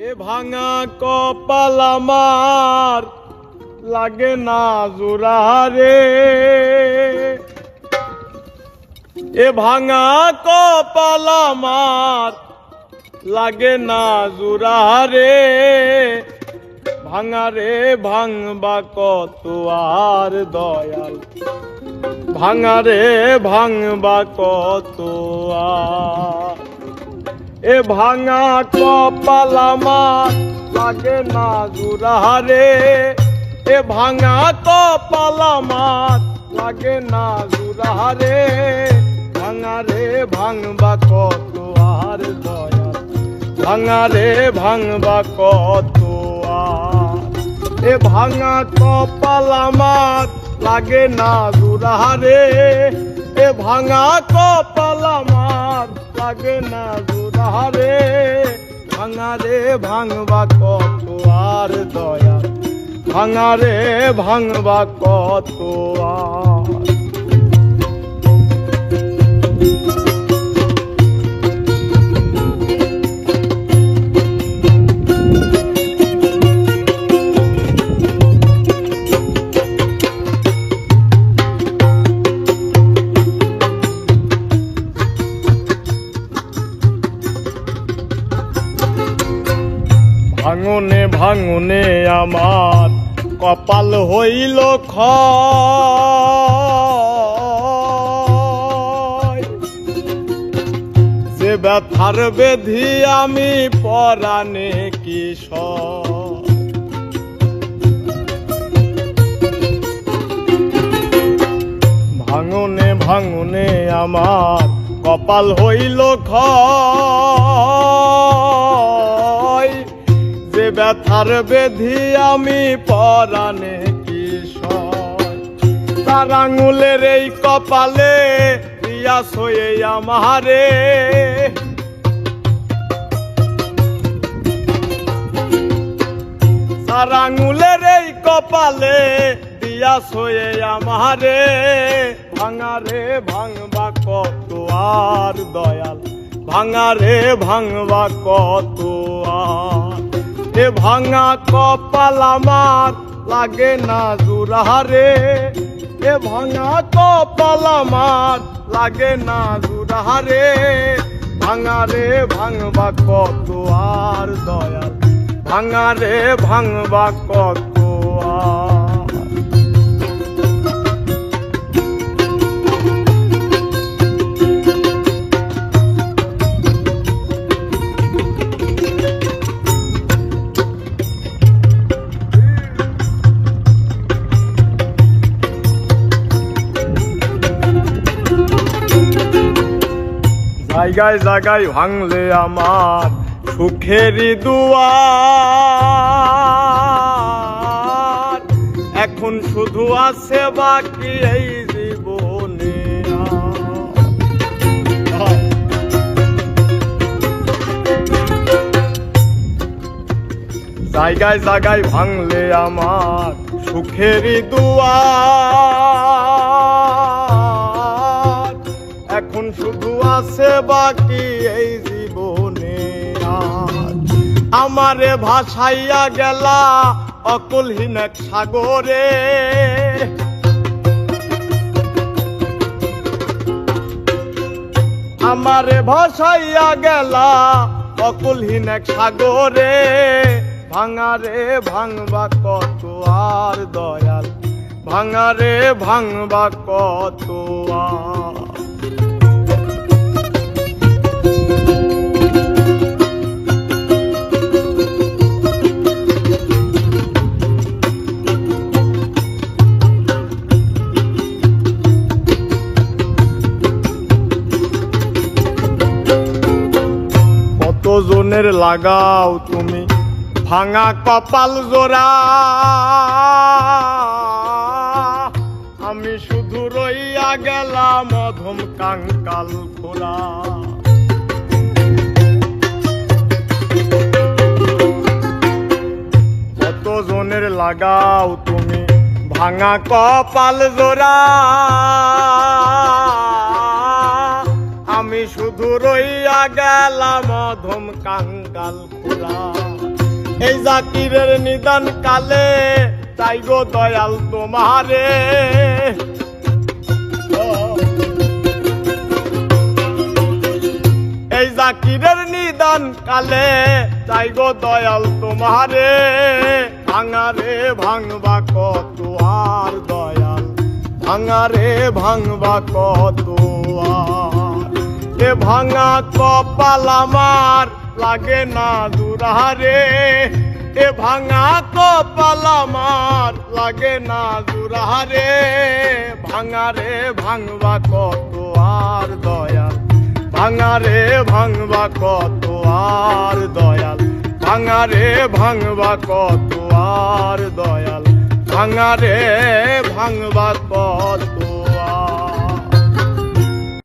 এ ভাঙা কপাল আমার লাগে না জোড়া রে, এ ভাঙা কপাল আমার লাগে না জোড়া রে, ভাঙা রে ভাঙবা কত আর দয়াল, ভাঙা রে ভাঙবা কত আর। এ ভাঙা কপাল আমার লাগে না জোড়া রে, এ ভাঙা কপাল আমার লাগে না জোড়া রে, ভাঙা রে ভাঙবা কত আর দয়াল, ভাঙা রে ভাঙবা কত আর। এ ভাঙা কপাল আমার লাগে না জোড়া রে, এ ভাঙা কপাল আমার লাগে না জোড়া রে, ভাঙা রে ভাঙবা কত আর দয়াল, ভাঙা রে ভাঙবা কত আর। ভাঙনে ভাঙনে আমার কপাল হইল ক্ষয়, যে ব্যথার বেধি আমি পরাণে কিশোর। ভাঙনে ভাঙনে আমার কপাল হইল ক্ষয়, যে ব্যথার বেধি আমি পরাণে কিশোর। তার আঙুলের এই কপালে দিয়াছ এই আমারে, তার আঙুলের এই কপালে দিয়াছ এই আমারে, ভাঙা রে ভাঙবা কত আর দয়াল, ভাঙা রে ভাঙবা কত আর। এ ভাঙা কপাল আমার লাগে না জোড়া রে, এ ভাঙা কপাল আমার লাগে না জোড়া রে, ভাঙা রে ভাঙবা কত আর দয়াল, ভাঙা রে ভাঙবা কত আর। জায়গায় জায়গায় ভাঙলে আমার সুখেরই দুয়ার, এখন শুধু আছে বাকি এই জীবনে। জায়গায় জায়গায় ভাঙলে আমার সুখেরই দুয়ার, এখন শুধু আছে বাকি এই জীবনে। আমারে ভাসাইয়া গেলা অকলহীন এক সাগরে, আমারে ভাসাইয়া গেলা অকলহীন এক সাগরে, ভাঙা রে ভাঙবা কত আর দয়াল, ভাঙা রে ভাঙবা কত আর। কতজনের লাগাও তুমি ভাঙা কপাল জোড়া, আমি শুধু রইয়া গেলাম অধম কাঙ্কাল খোলা। কতজনের লাগাও তুমি ভাঙা কপাল জোড়া, আমি শুধু রইয়া গেলাম অধম কাঙ্গাল খোলা। এই জাকিরের নিদান কালে তাই গো দয়াল তোমারে এই জাকিরের নিদান কালে তাই গো দয়াল তোমারে ভাঙারে ভাঙবা কত আর দয়াল ভাঙারে ভাঙবা কত আর এ ভাঙা কপাল আমার লাগে না দুরারে এ ভাঙা কপাল আমার লাগে না দুরারে ভাঙারে ভাঙবা কত আর দয়াল ভাঙারে ভাঙবা কত আর দয়াল ভাঙারে ভাঙবা কত আর দয়াল ভাঙারে ভাঙবা কত